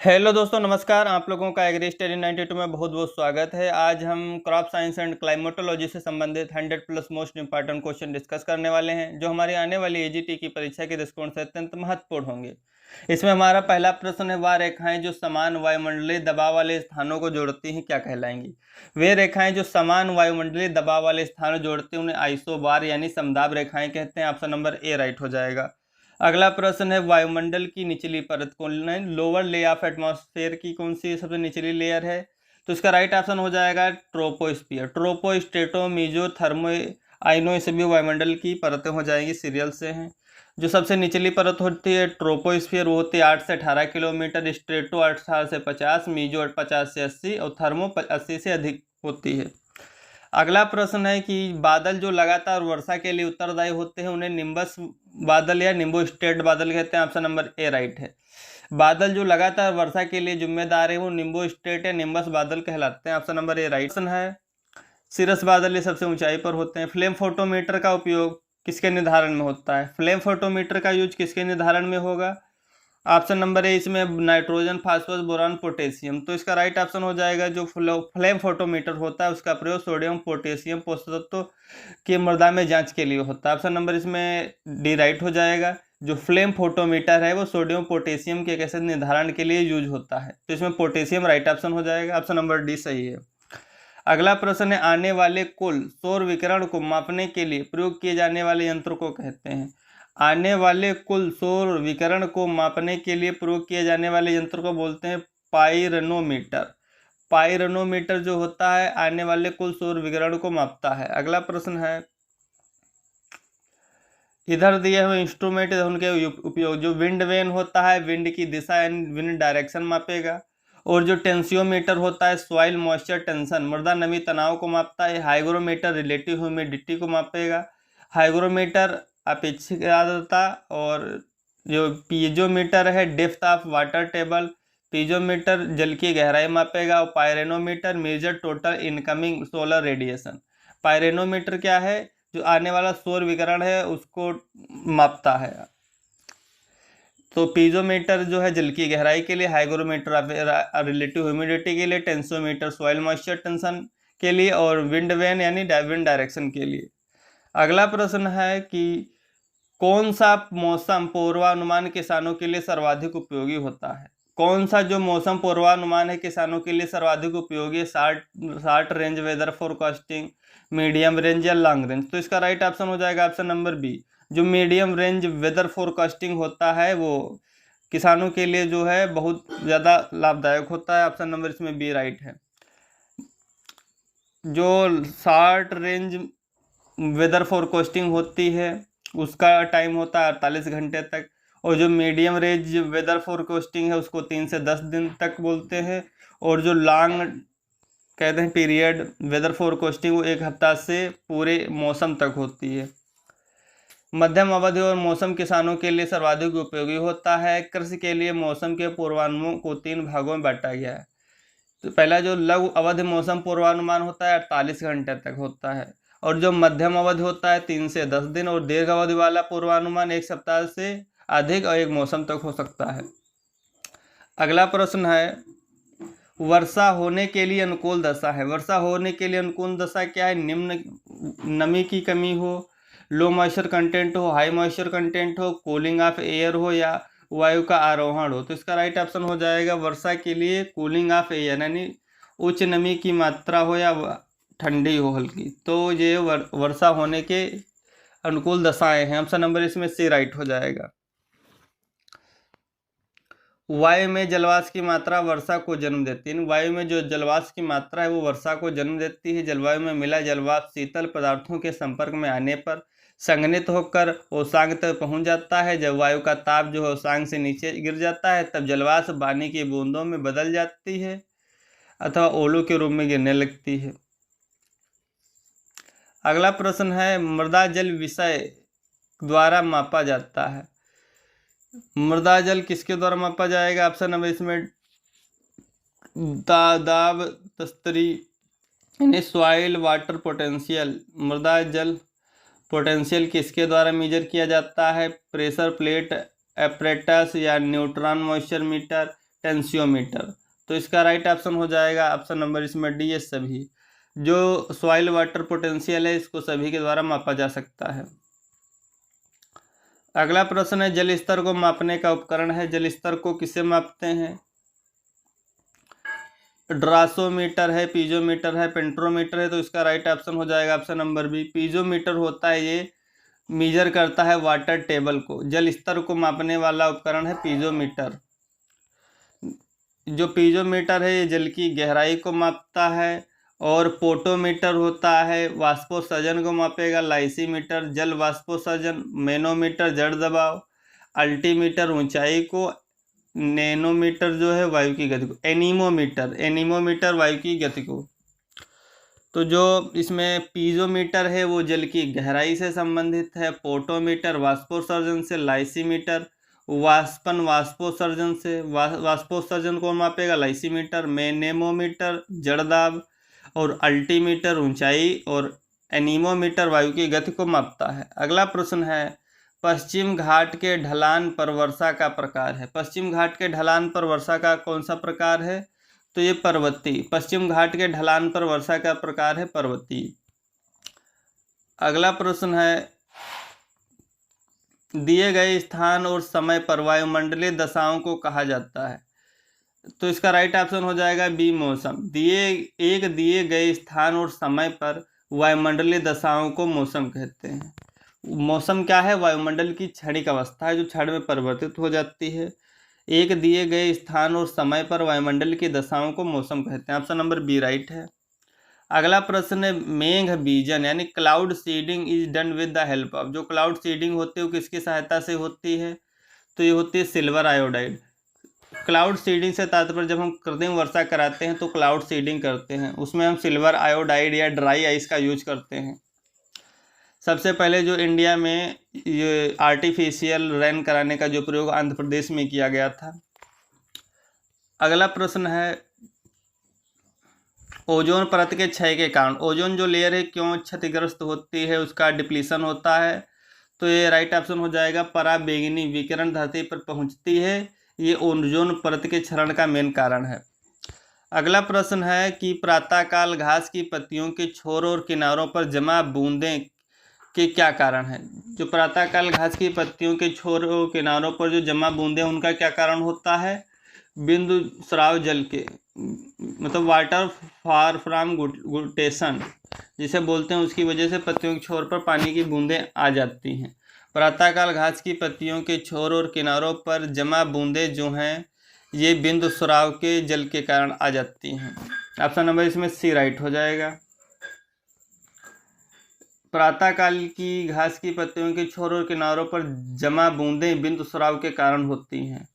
Hello दोस्तों, नमस्कार। आप लोगों का एग्री स्टडी 92 में बहुत बहुत स्वागत है। आज हम क्रॉप साइंस एंड क्लाइमेटोलॉजी से संबंधित 100 plus most important question discuss करने वाले हैं, जो हमारी आने वाली एजीटी की परीक्षा के दृष्टिकोण से अत्यंत महत्वपूर्ण होंगे। इसमें हमारा पहला प्रश्न है, वह रेखाएं जो समान वायुमंडलीय दबाव वाले स्थानों को जोड़ती हैं क्या कहलाएंगी? वे रेखाएं जो समान वायुमंडलीय दबाव वाले स्थानों जोड़ती हैं उन्हें आइसोबार यानी समदाब रेखाएं कहते हैं। ऑप्शन नंबर ए राइट हो जाएगा। अगला प्रश्न है, वायुमंडल की निचली परत कौन है? लोअर लेयर ऑफ एटमॉस्फेयर की कौन सी सबसे निचली लेयर है? तो इसका राइट ऑप्शन हो जाएगा troposphere. Tropo, strato, meso, thermo, iono, ये सभी वायुमंडल की परतें हो जाएंगी, सीरियल से हैं। जो सबसे निचली परत होती है ट्रोपोस्फियर, वो होती है 8 से 18 किलोमीटर, स्ट्रेटो 18 से 50, मीजो 50 से 80 और थर्मो 80 से अधिक होती है। अगला प्रश्न है कि बादल जो लगातार वर्षा के लिए उत्तरदायी होते हैं उन्हें निम्बस बादल या निम्बो स्टेट बादल कहते हैं। ऑप्शन नंबर ए राइट है। बादल जो लगातार वर्षा के लिए जिम्मेदार है वो निम्बो स्टेट या निम्बस बादल कहलाते हैं। ऑप्शन नंबर ए राइट है। सिरस बादल ये सबसे ऊंचाई पर होते हैं। फ्लेम फोटोमीटर का उपयोग किसके निर्धारण में होता है? फ्लेम फोटोमीटर का यूज किसके निर्धारण में होगा? ऑप्शन नंबर ए इसमें नाइट्रोजन, फास्फोरस, बोरान, पोटेशियम। तो इसका राइट ऑप्शन हो जाएगा जो फ्लेम फोटोमीटर होता है उसका प्रयोग सोडियम, पोटेशियम, पोषक तत्व की मृदा में जांच के लिए होता है। ऑप्शन नंबर इसमें डी राइट हो जाएगा। जो फ्लेम फोटोमीटर है वो सोडियम, पोटेशियम के कैसे निर्धारण के लिए यूज होता है, तो इसमें पोटेशियम राइट ऑप्शन हो जाएगा। ऑप्शन नंबर डी सही है। अगला प्रश्न है, आने वाले कुल सौर विकिरण को मापने के लिए प्रयोग किए जाने वाले यंत्र को कहते हैं? आने वाले कुल सौर विकिरण को मापने के लिए प्रयोग किए जाने वाले यंत्र को बोलते हैं पाइरोनोमीटर। पाइरोनोमीटर जो होता है आने वाले कुल सौर विकिरण को मापता है। अगला प्रश्न है, इधर दिए हुए इंस्ट्रूमेंट उनके उपयोग। जो विंड वेन होता है विंड की दिशा यानी विंड डायरेक्शन मापेगा। और जो टेंसियोमीटर होता है सॉइल मॉइस्चर टेंशन, मृदा नमी तनाव को मापता है। हाइग्रोमीटर रिलेटिव ह्यूमिडिटी को मापेगा। हाइग्रोमीटर अपेक्षित आर्द्रता। और जो पीजोमीटर है depth of water table. Piezometer जल की गहराई मापेगा। और pyranometer measure total incoming solar radiation. Pyranometer क्या है? जो आने वाला सौर विकिरण है उसको मापता है। तो पीजोमीटर जो है जल की गहराई के लिए, हाइग्रोमीटर रिलेटिव ह्यूमिडिटी के लिए, टेंसियोमीटर सॉइल मॉइस्चर टेंशन के लिए, और विंड वेन यानी विंड डायरेक्शन के लिए। अगला प्रश्न है कि कौन सा मौसम पूर्वानुमान किसानों के लिए सर्वाधिक उपयोगी होता है? कौन सा जो मौसम पूर्वानुमान है किसानों के लिए सर्वाधिक उपयोगी है? Short range weather forecasting, medium range या लॉन्ग रेंज? तो इसका राइट ऑप्शन हो जाएगा ऑप्शन नंबर बी। जो मीडियम रेंज वेदर फोरकास्टिंग होता है वो किसानों के लिए जो है बहुत ज़्यादा लाभदायक होता है। ऑप्शन नंबर इसमें बी राइट है। जो शॉर्ट रेंज वेदर फोरकास्टिंग होती है उसका टाइम होता है 48 घंटे तक। और जो मीडियम रेंज वेदर फोरकास्टिंग है उसको 3 से 10 दिन तक बोलते हैं। और जो लॉन्ग कहते हैं पीरियड वेदर फोरकास्टिंग वो 1 हफ्ता से पूरे मौसम तक होती है। मध्यम अवधि और मौसम किसानों के लिए सर्वाधिक उपयोगी होता है। कृषि के लिए मौसम के पूर्वानुमान को 3 भागों में बांटा गया है। तो पहला जो लघु अवधि मौसम पूर्वानुमान होता है 48 घंटे तक होता है। और जो मध्यम अवधि होता है 3 से 10 दिन। और दीर्घ अवधि वाला पूर्वानुमान 1 सप्ताह से अधिक और 1 मौसम तक हो सकता है। अगला प्रश्न है, वर्षा होने के लिए अनुकूल दशा है। वर्षा होने के लिए अनुकूल दशा क्या है? निम्न नमी की कमी हो, लो मॉइस्चर कंटेंट हो, हाई मॉइस्चर कंटेंट हो, कूलिंग ऑफ एयर हो या वायु का आरोहण हो। तो इसका राइट ऑप्शन हो जाएगा वर्षा के लिए कूलिंग ऑफ एयर यानी उच्च नमी की मात्रा हो या ठंडी हो हल्की। तो ये वर्षा होने के अनुकूल दशाएं हैं। ऑप्शन नंबर इसमें सी राइट हो जाएगा। वायु में जलवाष्प की मात्रा वर्षा को जन्म देती है। वायु में जो जलवाष्प की मात्रा है वो वर्षा को जन्म देती है। जलवायु में मिला जलवाष्प शीतल पदार्थों के संपर्क में आने पर संघनित होकर ओसांग तक पहुंच जाता है। जब वायु का ताप जो है ओसांग से नीचे गिर जाता है तब जलवाष्प पानी की बूंदों में बदल जाती है अथवा ओलों के रूप में गिरने लगती है। अगला प्रश्न है, मृदा जल विषय द्वारा मापा जाता है। मृदा जल किसके द्वारा मापा जाएगा? ऑप्शन नंबर इसमें दाब तस्तरी यानी सॉइल वाटर पोटेंशियल। मृदा जल पोटेंशियल किसके द्वारा मेजर किया जाता है? प्रेशर प्लेट एपरेटस या न्यूट्रॉन मॉइस्चर मीटर, टेंसियोमीटर। तो इसका राइट ऑप्शन हो जाएगा ऑप्शन नंबर इसमें डी है, सभी। जो सॉइल वाटर पोटेंशियल है इसको सभी के द्वारा मापा जा सकता है। अगला प्रश्न है जल स्तर को मापने का उपकरण है, जल स्तर को किससे मापते हैं? ड्रासोमीटर है, पीजोमीटर है, पेंट्रोमीटर है। तो इसका राइट ऑप्शन हो जाएगा ऑप्शन नंबर बी, पीजोमीटर होता है। ये मेजर करता है वाटर टेबल को, जल स्तर को मापने वाला उपकरण है पीजोमीटर। जो पीजोमीटर है ये जल की गहराई को मापता है। और पोटोमीटर होता है वाष्पोत्सर्जन को मापेगा, लाइसीमीटर जल वाष्पोत्सर्जन, मैनोमीटर जड़ दबाव, अल्टीमीटर ऊंचाई को, नैनोमीटर जो है वायु की गति को, एनीमोमीटर वायु की गति को। तो जो इसमें पीजोमीटर है वो जल की गहराई से संबंधित है, पोटोमीटर वाष्पोत्सर्जन से, लाइसीमीटर वाष्पन वाष्पोत्सर्जन से, वाष्पोत्सर्जन को मापेगा लाइसीमीटर, मैनेमोमीटर जड़ दाब और अल्टीमीटर ऊंचाई और एनीमोमीटर वायु की गति को मापता है। अगला प्रश्न है पश्चिम घाट के ढलान पर वर्षा का प्रकार है। पश्चिम घाट के ढलान पर वर्षा का कौन सा प्रकार है? तो ये पर्वतीय। पश्चिम घाट के ढलान पर वर्षा का प्रकार है पर्वतीय। अगला प्रश्न है दिए गए स्थान और समय पर वायुमंडलीय दशाओं को कहा जाता है। तो इसका राइट ऑप्शन हो जाएगा बी, मौसम। दिए गए स्थान और समय पर वायुमंडलीय दशाओं को मौसम कहते हैं। मौसम क्या है? वायुमंडल की क्षणिक अवस्था है जो क्षण में परिवर्तित हो जाती है। एक दिए गए स्थान और समय पर वायुमंडल की दशाओं को मौसम कहते हैं। ऑप्शन नंबर बी राइट है। अगला प्रश्न है मेघ बीजन यानी cloud seeding is done with the help of. जो क्लाउड सीडिंग होती है वो किसकी सहायता से होती है? तो ये होती है सिल्वर आयोडाइड। क्लाउड सीडिंग से तात्पर्य जब हम कृत्रिम वर्षा कराते हैं तो क्लाउड सीडिंग करते हैं, उसमें हम सिल्वर आयोडाइड या ड्राई आइस का यूज करते हैं। सबसे पहले जो इंडिया में ये आर्टिफिशियल रेन कराने का जो प्रयोग आंध्र प्रदेश में किया गया था। अगला प्रश्न है ओजोन परत के क्षय के कारण। ओजोन जो लेयर है क्यों क्षतिग्रस्त होती है? उसका डिप्लीशन होता है। तो ये राइट ऑप्शन हो जाएगा पराबैंगनी विकिरण धरती पर पहुंचती है, ये ओजोन परत के क्षरण का मेन कारण है। अगला प्रश्न है कि प्रातःकाल घास की पत्तियों के छोरों और किनारों पर जमा बूंदें के क्या कारण है? जो प्रातःकाल घास की पत्तियों के छोरों और किनारों पर जो जमा बूंदें उनका क्या कारण होता है? बिंदु स्राव जल के, मतलब वाटर फार फ्रॉम गुटेशन जिसे बोलते हैं, उसकी वजह से पत्तियों के छोर पर पानी की बूंदें आ जाती हैं। प्रातःकाल घास की पत्तियों के छोर और किनारों पर जमा बूंदें जो हैं ये बिंदु स्राव के जल के कारण आ जाती हैं। ऑप्शन नंबर इसमें सी राइट हो जाएगा। प्रातःकाल की घास की पत्तियों के छोर और किनारों पर जमा बूंदें बिंदु स्राव के कारण होती हैं।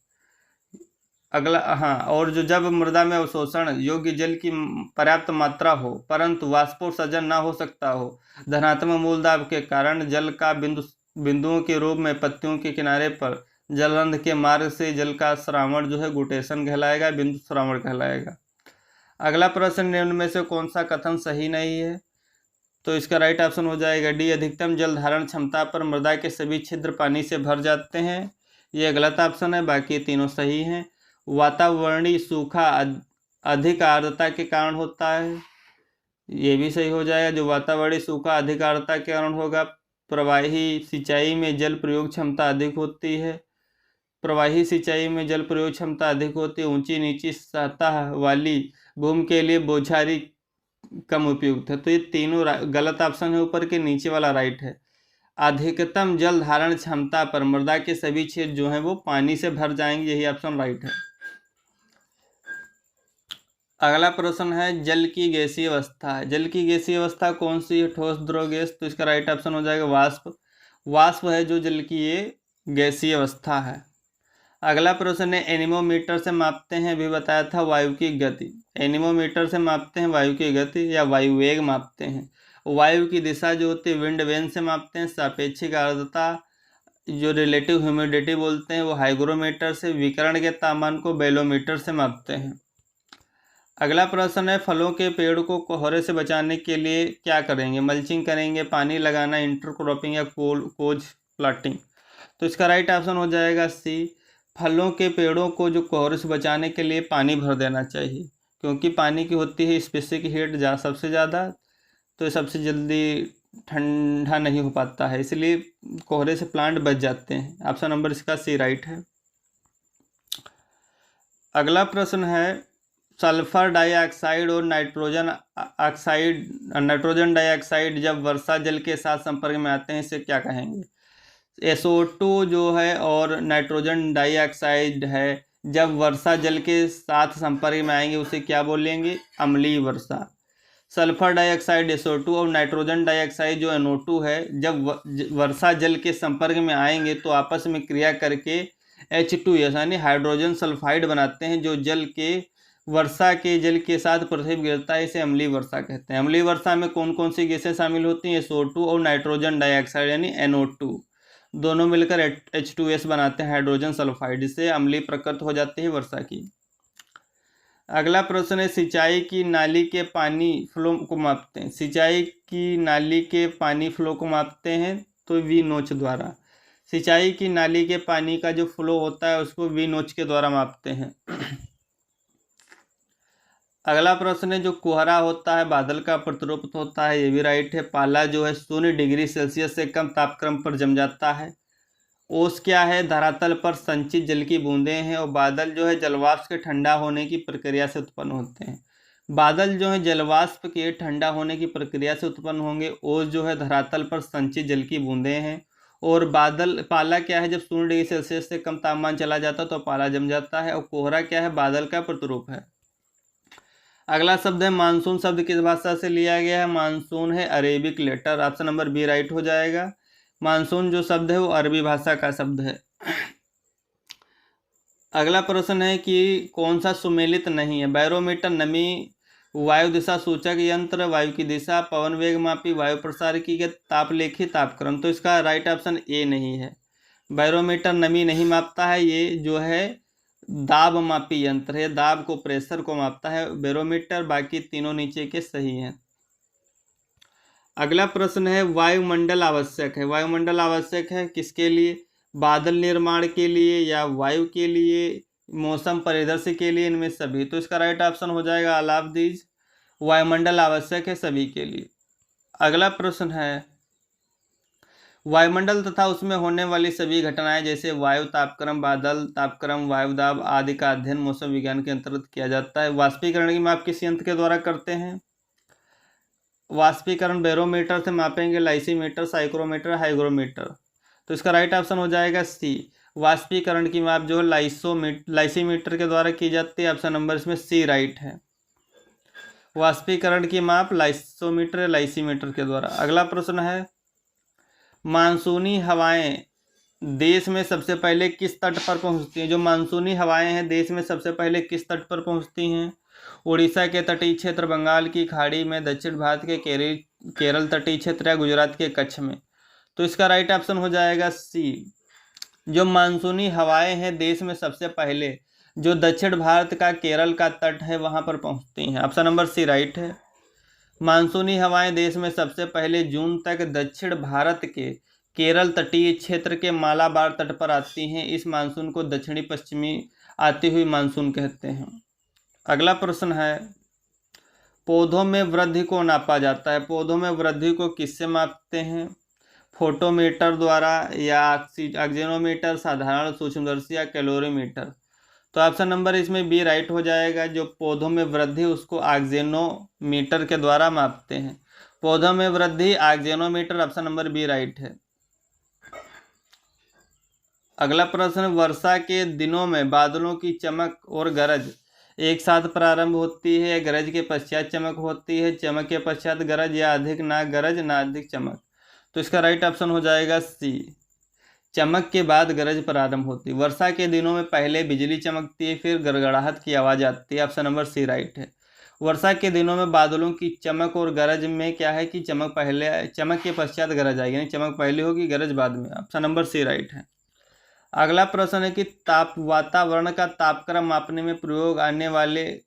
अगला और जो जब मृदा में अवशोषण योग्य जल की पर्याप्त मात्रा हो परंतु वाष्पोत्सर्जन ना हो सकता हो, धनात्मक मूल दाब के कारण जल का बिंदुओं के रूप में पत्तियों के किनारे पर जलरंध्र के मार्ग से जल का श्रावण जो है गुटेशन कहलाएगा, बिंदु श्रावण कहलाएगा। अगला प्रश्न निम्न में से कौन सा कथन सही नहीं है? तो इसका राइट ऑप्शन हो जाएगा डी, अधिकतम जल धारण क्षमता पर मृदा के सभी छिद्र पानी से भर जाते हैं। यह गलत ऑप्शन है, बाकी तीनों सही हैं। वातावरणीय सूखा अधिक आर्द्रता के कारण होता है, ये भी सही हो जाएगा। जो वातावरणीय सूखा अधिक आर्द्रता के कारण होगा। प्रवाही सिंचाई में जल प्रयोग क्षमता अधिक होती है। प्रवाही सिंचाई में जल प्रयोग क्षमता अधिक होती है। ऊंची नीची सतह वाली भूमि के लिए बौछारी कम उपयुक्त है। तो ये तीनों गलत ऑप्शन है, ऊपर के नीचे वाला राइट है। अधिकतम जल धारण क्षमता पर मृदा के सभी क्षेत्र जो हैं वो पानी से भर जाएंगे, यही ऑप्शन राइट है। अगला प्रश्न है जल की गैसीय अवस्था है। जल की गैसीय अवस्था कौन सी है? ठोस, द्रव, गैस। तो इसका राइट ऑप्शन हो जाएगा वाष्प। वाष्प है जो जल की ये गैसीय अवस्था है। अगला प्रश्न है एनीमोमीटर से मापते हैं, अभी बताया था वायु की गति। एनीमोमीटर से मापते हैं वायु की गति या वायु वेग मापते हैं। वायु की दिशा जो होती है विंड वेन से मापते हैं। सापेक्षिक आर्द्रता जो रिलेटिव ह्यूमिडिटी बोलते हैं वो हाइग्रोमीटर से। विकिरण के तापमान को बैरोमीटर से मापते हैं। अगला प्रश्न है फलों के पेड़ को कोहरे से बचाने के लिए क्या करेंगे? मल्चिंग करेंगे, पानी लगाना, इंटरक्रॉपिंग या कोज प्लांटिंग। तो इसका राइट ऑप्शन हो जाएगा सी, फलों के पेड़ों को जो कोहरे से बचाने के लिए पानी भर देना चाहिए, क्योंकि पानी की होती है स्पेसिफिक हीट सबसे ज़्यादा, तो सबसे जल्दी ठंडा नहीं हो पाता है, इसलिए कोहरे से प्लांट बच जाते हैं। ऑप्शन नंबर इसका सी राइट है। अगला प्रश्न है, सल्फर डाइऑक्साइड और नाइट्रोजन डाइऑक्साइड जब वर्षा जल के साथ संपर्क में आते हैं इसे क्या कहेंगे? SO2 जो है और नाइट्रोजन डाइऑक्साइड है, जब वर्षा जल के साथ संपर्क में आएंगे उसे क्या बोलेंगे? अम्लीय वर्षा। सल्फर डाइऑक्साइड SO2 और नाइट्रोजन डाइऑक्साइड जो NO2 है, जब वर्षा जल के संपर्क में आएंगे तो आपस में क्रिया करके H2S यानी हाइड्रोजन सल्फाइड बनाते हैं, जो जल के वर्षा के जल के साथ पृथ्वी गिरता है, इसे अम्लीय वर्षा कहते हैं। अम्लीय वर्षा में कौन कौन सी गैसें शामिल होती हैं? SO2 और नाइट्रोजन डाइऑक्साइड यानी NO2, दोनों मिलकर H2S बनाते हैं हाइड्रोजन सल्फाइड, इससे अम्लीय प्रकृति हो जाती है वर्षा की। अगला प्रश्न है, सिंचाई की नाली के पानी फ्लो को मापते हैं। सिंचाई की नाली के पानी फ्लो को मापते हैं तो वी नोच द्वारा। सिंचाई की नाली के पानी का जो फ्लो होता है उसको वी नोच के द्वारा मापते हैं। अगला प्रश्न है, जो कोहरा होता है बादल का प्रतिरूप होता है, ये भी राइट है। पाला जो है 0 डिग्री सेल्सियस से कम तापक्रम पर जम जाता है। ओस क्या है? धरातल पर संचित जल की बूंदें हैं। और बादल जो है जलवाष्प के ठंडा होने की प्रक्रिया से उत्पन्न होते हैं। बादल जो है जलवाष्प के ठंडा होने की प्रक्रिया से उत्पन्न होंगे। ओस जो है धरातल पर संचित जल की बूंदें हैं। और पाला क्या है? जब 0 डिग्री सेल्सियस से कम तापमान चला जाता है तो पाला जम जाता है। और कोहरा क्या है? बादल का प्रतिरूप है। अगला शब्द है मानसून। शब्द किस भाषा से लिया गया है? मानसून है Arabic letter. Option number B right हो जाएगा। मानसून जो शब्द है वो अरबी भाषा का शब्द है। अगला प्रश्न है कि कौन सा सुमेलित नहीं है? बैरोमीटर, नमी, वायु दिशा सूचक यंत्र, वायु की दिशा, पवन वेग मापी, वायु प्रसारकी के तापलेखी, तापक्रम। तो इसका राइट ऑप्शन ए नहीं है। बैरोमीटर नमी नहीं मापता है, ये जो है दाब मापी यंत्र है, दाब को प्रेशर को मापता है बैरोमीटर। बाकी तीनों नीचे के सही हैं। अगला प्रश्न है, वायुमंडल आवश्यक है। वायुमंडल आवश्यक है किसके लिए? बादल निर्माण के लिए या वायु के लिए, मौसम परिदृश्य के लिए, इनमें सभी। तो इसका राइट ऑप्शन हो जाएगा ऑल ऑफ दीज। वायुमंडल आवश्यक है सभी के लिए। अगला प्रश्न है, वायुमंडल तथा उसमें होने वाली सभी घटनाएं जैसे वायु तापक्रम, बादल तापक्रम, वायुदाब आदि का अध्ययन मौसम विज्ञान के अंतर्गत किया जाता है। वाष्पीकरण की माप किस यंत्र के द्वारा करते हैं? वाष्पीकरण बैरोमीटर से मापेंगे, लाइसीमीटर, साइक्रोमीटर, हाइग्रोमीटर। तो इसका राइट ऑप्शन हो जाएगा सी। वाष्पीकरण की माप जो है लाइसीमीटर के द्वारा की जाती है। ऑप्शन नंबर इसमें सी राइट है। वाष्पीकरण की माप लाइसोमीटर, लाइसीमीटर के द्वारा। अगला प्रश्न है, मानसूनी हवाएं देश में सबसे पहले किस तट पर पहुंचती हैं? जो मानसूनी हवाएं हैं देश में सबसे पहले किस तट पर पहुंचती हैं? उड़ीसा के तटीय क्षेत्र, बंगाल की खाड़ी में, दक्षिण भारत के केरल तटीय क्षेत्र या गुजरात के कच्छ में। तो इसका राइट ऑप्शन हो जाएगा सी। जो मानसूनी हवाएं हैं देश में सबसे पहले जो दक्षिण भारत का केरल का तट है वहां पर पहुंचती हैं। ऑप्शन नंबर सी राइट है। मानसूनी हवाएं देश में सबसे पहले जून तक दक्षिण भारत के केरल तटीय क्षेत्र के मालाबार तट पर आती हैं। इस मानसून को दक्षिणी पश्चिमी आती हुई मानसून कहते हैं। अगला प्रश्न है, पौधों में वृद्धि को नापा जाता है। पौधों में वृद्धि को किससे मापते हैं? फोटोमीटर द्वारा या ऑक्सीजनोमीटर, साधारण सूक्ष्मदर्शी या कैलोरीमीटर। तो ऑप्शन नंबर इसमें बी राइट हो जाएगा। जो पौधों में वृद्धि उसको ऑक्सीजनोमीटर के द्वारा मापते हैं। पौधों में वृद्धि oxygenometer, option number B right है। अगला प्रश्न, वर्षा के दिनों में बादलों की चमक और गरज एक साथ प्रारंभ होती है, गरज के पश्चात चमक होती है, चमक के पश्चात गरज, या अधिक ना गरज ना अधिक चमक। तो इसका राइट ऑप्शन हो जाएगा सी। चमक के बाद गरज प्रारंभ होती है। वर्षा के दिनों में पहले बिजली चमकती है, फिर गड़गड़ाहट की आवाज़ आती है। ऑप्शन नंबर सी राइट है। वर्षा के दिनों में बादलों की चमक और गरज में क्या है कि चमक के पश्चात गरज आएगी, यानी चमक पहले होगी गरज बाद में। ऑप्शन नंबर सी राइट है। अगला प्रश्न है कि वातावरण का तापक्रम मापने में प्रयोग आने वाले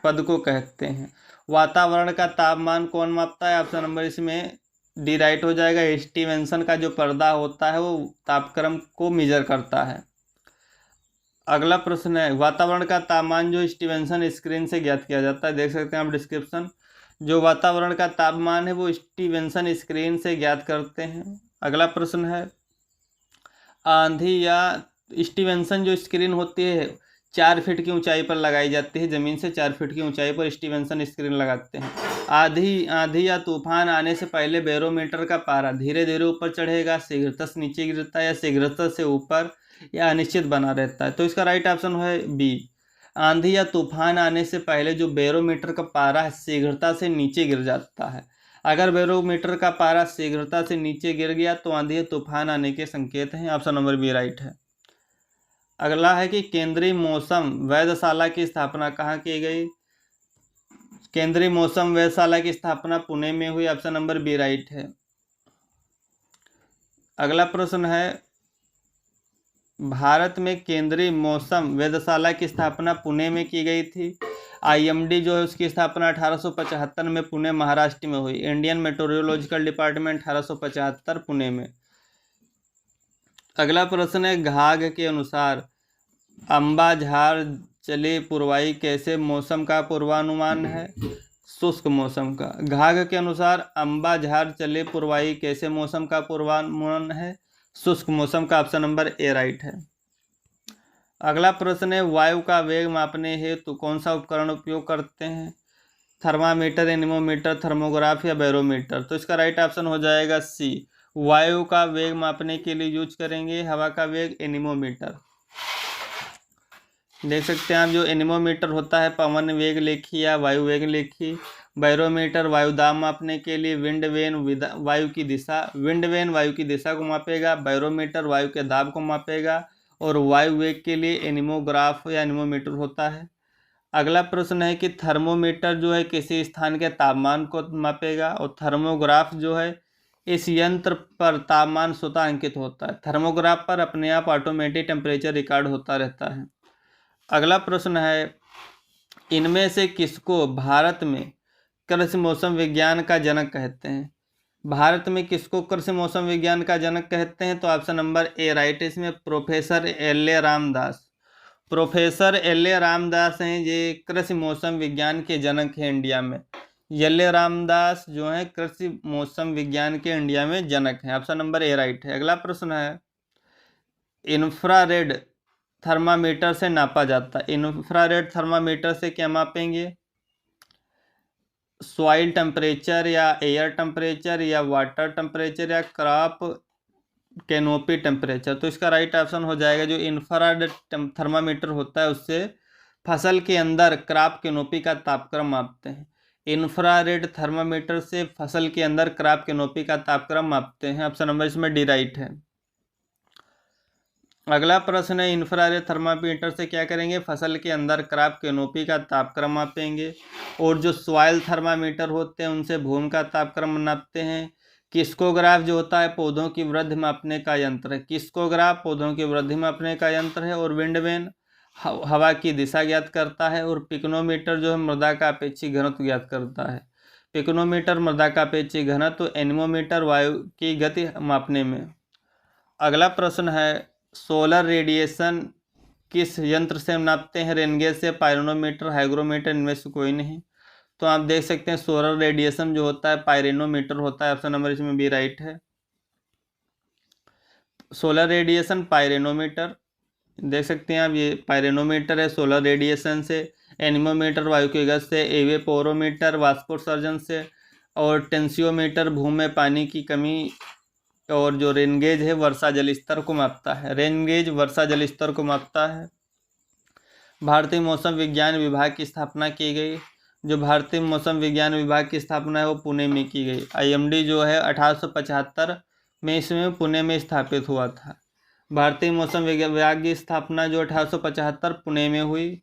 पद को कहते हैं। वातावरण का तापमान कौन मापता है? ऑप्शन नंबर इसमें डी राइट हो जाएगा। स्टीवेंसन का जो पर्दा होता है वो तापक्रम को मेजर करता है। अगला प्रश्न है, वातावरण का तापमान जो स्टीवेंसन स्क्रीन से ज्ञात किया जाता है। देख सकते हैं आप डिस्क्रिप्शन, जो वातावरण का तापमान है वो स्टीवेंसन स्क्रीन से ज्ञात करते हैं। अगला प्रश्न है, आंधी या स्टीवेंसन जो स्क्रीन होती है 4 फीट की ऊंचाई पर लगाई जाती है, जमीन से 4 फीट की ऊंचाई पर स्टीवेंसन स्क्रीन लगाते हैं। आंधी या तूफान आने से पहले बैरोमीटर का पारा धीरे धीरे ऊपर चढ़ेगा, शीघ्रता से नीचे गिरता है, या शीघ्रता से ऊपर या अनिश्चित बना रहता है। तो इसका राइट ऑप्शन है बी। आंधी या तूफान आने से पहले जो बैरोमीटर का पारा है शीघ्रता से नीचे गिर जाता है। अगर बैरोमीटर का पारा शीघ्रता से नीचे गिर गया तो आंधी या तूफान आने के संकेत हैं। ऑप्शन नंबर बी राइट है। अगला है कि केंद्रीय मौसम वेधशाला की स्थापना कहाँ की गई। केंद्रीय मौसम वेधशाला की स्थापना पुणे में हुई। ऑप्शन नंबर बी राइट है। अगला प्रश्न है, भारत में केंद्रीय मौसम वेधशाला की स्थापना पुणे में की गई थी। आईएमडी जो है उसकी स्थापना 1875 में पुणे महाराष्ट्र में हुई। इंडियन मेट्रोलॉजिकल डिपार्टमेंट 1875 पुणे में। अगला प्रश्न है, घाघ के अनुसार अंबा झार चले पुरवाई कैसे मौसम का पूर्वानुमान है। शुष्क मौसम का। घाघ के अनुसार अंबा झार चले पुरवाई कैसे मौसम का पूर्वानुमान है। शुष्क मौसम का। ऑप्शन नंबर ए राइट है। अगला प्रश्न है, वायु का वेग मापने हेतु कौन सा उपकरण उपयोग करते हैं। थर्मामीटर, एनीमोमीटर, थर्मोग्राफ या बैरोमीटर। तो इसका राइट ऑप्शन हो जाएगा सी। वायु का वेग मापने के लिए यूज करेंगे हवा का वेग एनीमोमीटर। देख सकते हैं आप, जो एनीमोमीटर होता है पवन वेग लेखी या वायु वेग लेखी। बैरोमीटर वायु दाब मापने के लिए। विंड वेन वायु की दिशा, विंड वेन वायु की दिशा को मापेगा। बैरोमीटर वायु के दाब को मापेगा। और वायु वेग के लिए एनीमोग्राफ या एनीमोमीटर होता है। अगला प्रश्न है कि थर्मोमीटर जो है किसी स्थान के तापमान को मापेगा, और थर्मोग्राफ जो है इस यंत्र पर तापमान स्वतः अंकित होता है। थर्मोग्राफ पर अपने आप ऑटोमेटिक टेम्परेचर रिकॉर्ड होता रहता है। अगला प्रश्न है, इनमें से किसको भारत में कृषि मौसम विज्ञान का जनक कहते हैं। भारत में किसको कृषि मौसम विज्ञान का जनक कहते हैं। तो ऑप्शन नंबर ए राइट है। इसमें professor LA. Ramdas, professor LA. Ramdas हैं ये कृषि मौसम विज्ञान के जनक हैं इंडिया में। एल.ए. रामदास जो हैं कृषि मौसम विज्ञान के इंडिया में जनक हैं। ऑप्शन नंबर ए राइट है। अगला प्रश्न है, इंफ्रारेड थर्मामीटर से नापा जाता है। इंफ्रारेड थर्मामीटर से क्या मापेंगे। सॉइल टेम्परेचर या एयर टेम्परेचर या वाटर टेम्परेचर या क्रॉप कैनोपी टेम्परेचर। तो इसका राइट ऑप्शन हो जाएगा, जो इंफ्रारेड थर्मामीटर होता है उससे फसल के अंदर क्रॉप कैनोपी का तापक्रम मापते हैं। इंफ्रारेड थर्मामीटर से फसल के अंदर क्रॉप कैनोपी का तापक्रम मापते हैं। ऑप्शन नंबर इसमें डी राइट है। अगला प्रश्न है, इंफ्रारेड थर्मामीटर से क्या करेंगे, फसल के अंदर क्रॉप कैनोपी का तापक्रम मापेंगे। और जो सॉइल थर्मामीटर होते हैं उनसे भूमि का तापक्रम नापते हैं। किस्कोग्राफ जो होता है पौधों की वृद्धि मापने का यंत्र है। किस्कोग्राफ पौधों की वृद्धि मापने का यंत्र है। और विंडवेन हवा की दिशा ज्ञात करता है। और पिकनोमीटर जो है मृदा का अपेक्षित घनत्व ज्ञात करता है। पिकनोमीटर मृदा का अपेक्षित घनत्व, एनीमोमीटर वायु की गति मापने में। अगला प्रश्न है, सोलर रेडिएशन किस यंत्र से नापते हैं। रेनगेज से, पायरोनोमीटर, हाइग्रोमीटर, इनमें से कोई नहीं। तो आप देख सकते हैं सोलर रेडिएशन जो होता है पायरेनोमीटर होता है। ऑप्शन नंबर इसमें बी राइट है। सोलर रेडिएशन पायरेनोमीटर, देख सकते हैं आप ये पायरेनोमीटर है सोलर रेडिएशन से। एनीमोमीटर वायु की गति से। एवेपोरोमीटर वाष्पोत्सर्जन से। और टेंसियोमीटर भूमि में पानी की कमी। और जो रेनगेज है वर्षा जल स्तर को मापता है। रेनगेज वर्षा जल स्तर को मापता है। भारतीय मौसम विज्ञान विभाग की स्थापना की गई। जो भारतीय मौसम विज्ञान विभाग की स्थापना है वो पुणे में की गई। आईएमडी जो है 1875 में इसमें पुणे में स्थापित हुआ था। भारतीय मौसम विभाग की स्थापना जो 1875 पुणे में हुई।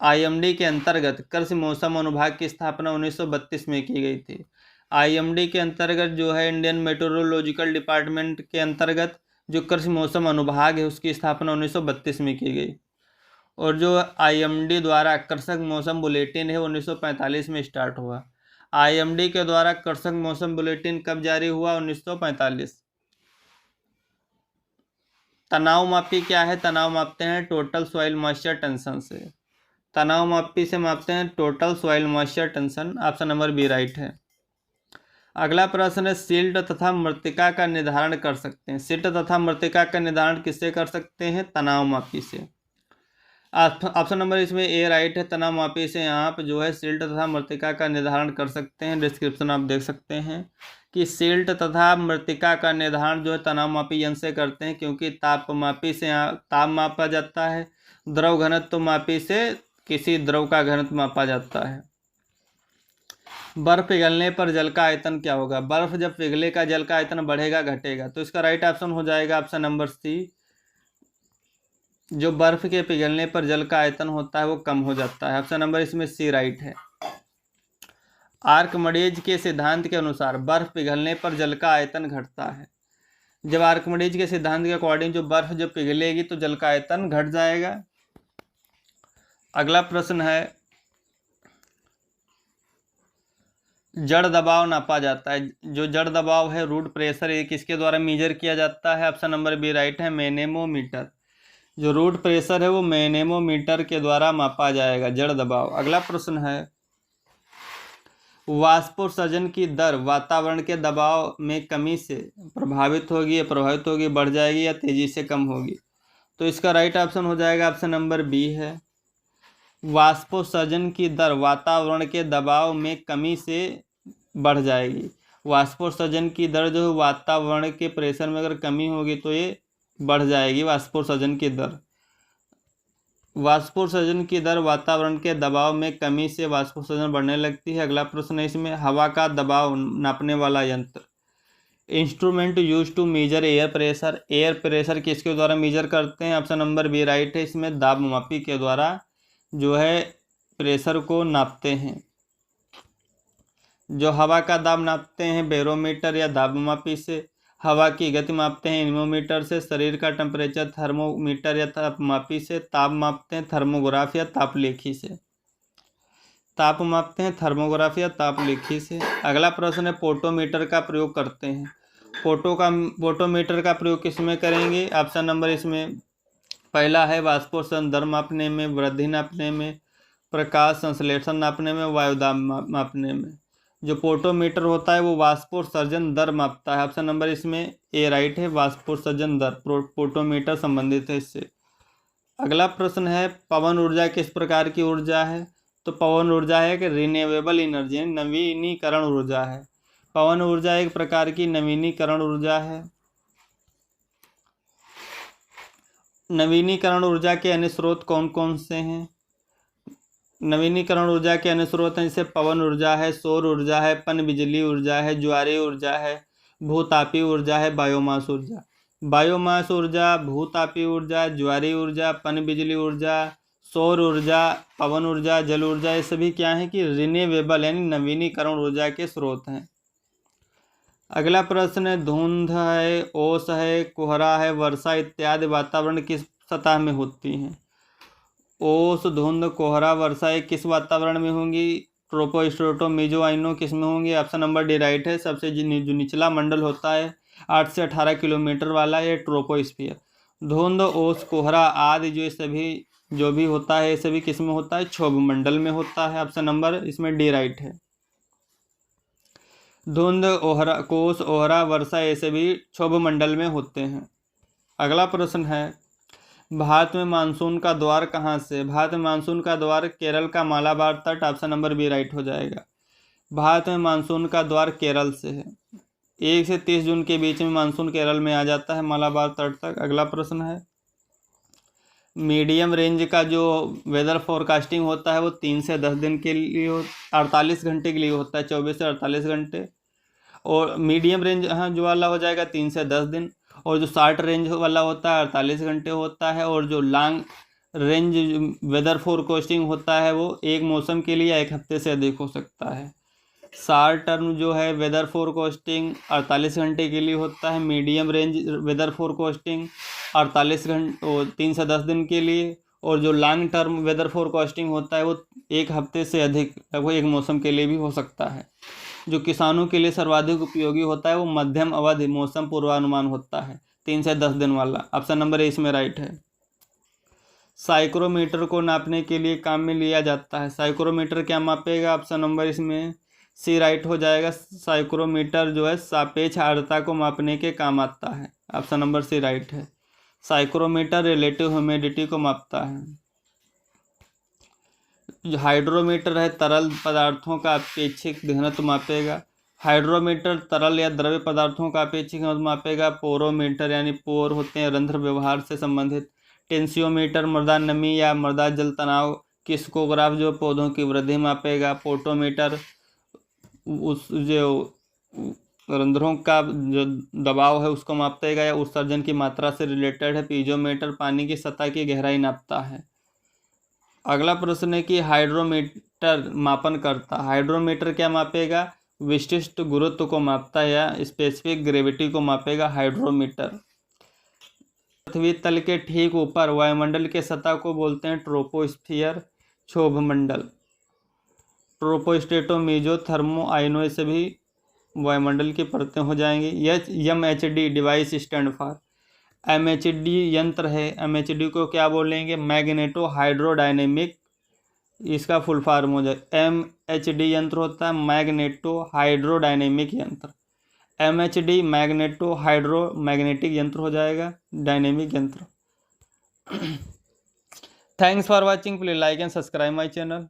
आईएमडी के अंतर्गत कृषि मौसम अनुभाग की स्थापना 1932 में की गई थी। आईएमडी के अंतर्गत जो है इंडियन मेट्रोलॉजिकल डिपार्टमेंट के अंतर्गत जो कृषि मौसम अनुभाग है उसकी स्थापना 1932 में की गई। और जो आईएमडी द्वारा कृषक मौसम बुलेटिन है 1945 में स्टार्ट हुआ। आईएमडी के द्वारा कृषक मौसम बुलेटिन कब जारी हुआ, 1945। तनाव मापी क्या है? तनाव मापते हैं टोटल सॉइल मॉइस्चर टेंशन से। तनाव मापी से मापते हैं total soil moisture tension. Option number B right है। अगला प्रश्न है सिल्ट तथा मृत्तिका का निर्धारण कर सकते हैं। सिल्ट तथा मृत्तिका का निर्धारण किससे कर सकते हैं? तनाव मापी से। ऑप्शन नंबर इसमें ए राइट है। तनाव मापी से आप जो है सिल्ट तथा मृत्तिका का निर्धारण कर सकते हैं। डिस्क्रिप्शन आप देख सकते हैं कि सिल्ट तथा मृत्तिका का निर्धारण जो है तनाव मापी यंत्र से करते हैं, क्योंकि ताप मापी से ताप मापा जाता है, द्रव घनत्व मापी से किसी द्रव का घनत्व मापा जाता है। बर्फ पिघलने पर जल का आयतन क्या होगा? बर्फ जब पिघलेगा जल का आयतन बढ़ेगा घटेगा? तो इसका राइट ऑप्शन हो जाएगा ऑप्शन नंबर सी। जो बर्फ के पिघलने पर जल का आयतन होता है वो कम हो जाता है। ऑप्शन नंबर इसमें सी राइट है। आर्किमिडीज के सिद्धांत के अनुसार बर्फ पिघलने पर जल का आयतन घटता है। जब आर्किमिडीज के सिद्धांत के अकॉर्डिंग जो बर्फ जब पिघलेगी तो जल का आयतन घट जाएगा। अगला प्रश्न है जड़ दबाव नापा जाता है। जो जड़ दबाव है रूट प्रेशर, ये किसके द्वारा मेजर किया जाता है? ऑप्शन नंबर बी राइट है, मैनेमोमीटर। जो रूट प्रेशर है वो मैनेमोमीटर के द्वारा मापा जाएगा जड़ दबाव। अगला प्रश्न है वाष्पोत्सर्जन की दर वातावरण के दबाव में कमी से प्रभावित होगी या प्रभावित होगी, बढ़ जाएगी या तेजी से कम होगी? तो इसका राइट ऑप्शन हो जाएगा ऑप्शन नंबर बी है। वाष्पोत्सर्जन की दर वातावरण के दबाव में कमी से बढ़ जाएगी। वाष्पोत्सर्जन की दर जो वातावरण के प्रेशर में अगर कमी होगी तो ये बढ़ जाएगी वाष्पोत्सर्जन की दर। वाष्पोत्सर्जन की दर वातावरण के दबाव में कमी से वाष्पोत्सर्जन बढ़ने लगती है। अगला प्रश्न है इसमें हवा का दबाव नापने वाला यंत्र। Instrument use to measure air pressure. Air pressure किसके द्वारा मेजर करते हैं? ऑप्शन नंबर बी राइट है। इसमें दाब मापी के द्वारा जो है प्रेशर को नापते हैं। जो हवा का दाब नापते हैं बैरोमीटर या दाब मापी से। हवा की गति मापते हैं एनीमोमीटर से। शरीर का टेम्परेचर थर्मोमीटर या तापमापी से। ताप मापते हैं थर्मोग्राफ या तापलेखी से। ताप मापते हैं थर्मोग्राफ या तापलेखी से। अगला प्रश्न है पोटोमीटर का प्रयोग करते हैं। पोटोमीटर का प्रयोग किस में करेंगे? ऑप्शन नंबर इसमें पहला है वाष्पोत्सर्जन दर मापने में, वृद्धि नापने में, प्रकाश संश्लेषण नापने में, वायुदाब मापने में। जो पोटोमीटर होता है वो वाष्पोत्सर्जन दर मापता है। ऑप्शन नंबर इसमें ए राइट है, वाष्पोत्सर्जन दर पोटोमीटर संबंधित है इससे। अगला प्रश्न है पवन ऊर्जा किस प्रकार की ऊर्जा है? तो पवन ऊर्जा है कि रिन्यूएबल एनर्जी, नवीनीकरण ऊर्जा है। पवन ऊर्जा एक प्रकार की नवीनीकरण ऊर्जा है। नवीनीकरण ऊर्जा के अन्य स्रोत कौन कौन से हैं? नवीनीकरण ऊर्जा के अन्य स्रोत हैं जैसे पवन ऊर्जा है, सौर ऊर्जा है, पन बिजली ऊर्जा है, ज्वारीय ऊर्जा है, भूतापीय ऊर्जा है, बायोमास ऊर्जा। बायोमास ऊर्जा, भूतापीय ऊर्जा, ज्वारीय ऊर्जा, पन बिजली ऊर्जा, सौर ऊर्जा, पवन ऊर्जा, जल ऊर्जा, ये सभी क्या है कि रिन्यूएबल यानी नवीनीकरण ऊर्जा के स्रोत हैं। अगला प्रश्न है धुंध है, ओस है, कोहरा है, वर्षा इत्यादि वातावरण किस सतह में होती हैं? ओस, धुंध, कोहरा, वर्षा ये किस वातावरण में होंगी? ट्रोपोस्ट्रेटो मेसोक्लाइमो किस में होंगी? ऑप्शन नंबर डी राइट है। सबसे जो निचला मंडल होता है 8 से 18 किलोमीटर वाला, ये ट्रोपोस्फियर। धुंध, ओस, कोहरा आदि जो सभी जो भी होता है ये सभी किस में होता है? क्षोभ मंडल में होता है। ऑप्शन नंबर इसमें डी राइट है। धुंध, ओहरा, कोस, ओहरा, वर्षा ये सभी क्षोभ मंडल में होते हैं। अगला प्रश्न है भारत में मानसून का द्वार कहाँ से? भारत में मानसून का द्वार केरल का मालाबार तट। ऑप्शन नंबर बी राइट हो जाएगा। भारत में मानसून का द्वार केरल से है। 1 से 30 जून के बीच में मानसून केरल में आ जाता है मालाबार तट तक। अगला प्रश्न है मीडियम रेंज का जो वेदर फोरकास्टिंग होता है वो 3 से 10 दिन के लिए 48 घंटे के लिए होता है, 24 से 48 घंटे। और मीडियम रेंज जो वाला हो जाएगा 3 से 10 दिन। और जो शॉर्ट रेंज वाला होता है 48 घंटे होता है। और जो लॉन्ग रेंज वेदर फोरकास्टिंग होता है वो एक मौसम के लिए 1 हफ्ते से अधिक हो सकता है। शॉर्ट टर्म जो है वेदर फोरकास्टिंग 48 घंटे के लिए होता है। मीडियम रेंज वेदर फोरकास्टिंग 48 घंटे और 3 से 10 दिन के लिए। और जो लॉन्ग टर्म वेदर फोरकास्टिंग होता है वो 1 हफ्ते से अधिक लगभग एक मौसम के लिए भी हो सकता है। जो किसानों के लिए सर्वाधिक उपयोगी होता है वो मध्यम अवधि मौसम पूर्वानुमान होता है। 3 से 10 दिन वाला। ऑप्शन नंबर ए इसमें राइट है। साइक्रोमीटर को नापने के लिए काम में लिया जाता है। साइक्रोमीटर क्या मापेगा? ऑप्शन नंबर इसमें सी राइट हो जाएगा। साइक्रोमीटर जो है सापेक्ष आर्द्रता को मापने के काम आता है। ऑप्शन नंबर सी राइट है। साइक्रोमीटर रिलेटिव ह्यूमिडिटी को मापता है। हाइड्रोमीटर है तरल पदार्थों का अपेक्षिक घनत्व मापेगा। हाइड्रोमीटर तरल या द्रव्य पदार्थों का अपेक्षिक घनत्व मापेगा। पोरोमीटर यानी पोर होते हैं रंध्र व्यवहार से संबंधित। टेंसियोमीटर मृदा नमी या मृदा जल तनाव। किस्कोग्राफ जो पौधों की वृद्धि मापेगा। पोटोमीटर उस जो रंध्रों का जो दबाव है उसको मापेगा या उत्सर्जन की मात्रा से रिलेटेड है। पीजोमीटर पानी की सतह की गहराई नापता है। अगला प्रश्न है कि हाइड्रोमीटर मापन करता है। हाइड्रोमीटर क्या मापेगा? विशिष्ट गुरुत्व को मापता है या स्पेसिफिक ग्रेविटी को मापेगा हाइड्रोमीटर। पृथ्वी तल के ठीक ऊपर वायुमंडल के सतह को बोलते हैं ट्रोपोस्फियर, क्षोभमंडल। ट्रोपोस्टेटो मीजो थर्मो आयनो से भी वायुमंडल की परतें हो जाएंगी। MHD device stand for. MHD यंत्र है। MHD को क्या बोलेंगे? मैग्नेटो हाइड्रोडायनेमिक, इसका फुल फॉर्म हो जाए। MHD यंत्र होता है मैग्नेटो हाइड्रोडायनेमिक यंत्र। MHD मैग्नेटो हाइड्रो मैग्नेटिक यंत्र हो जाएगा, डायनेमिक यंत्र। Thanks for watching. Please like and subscribe my channel.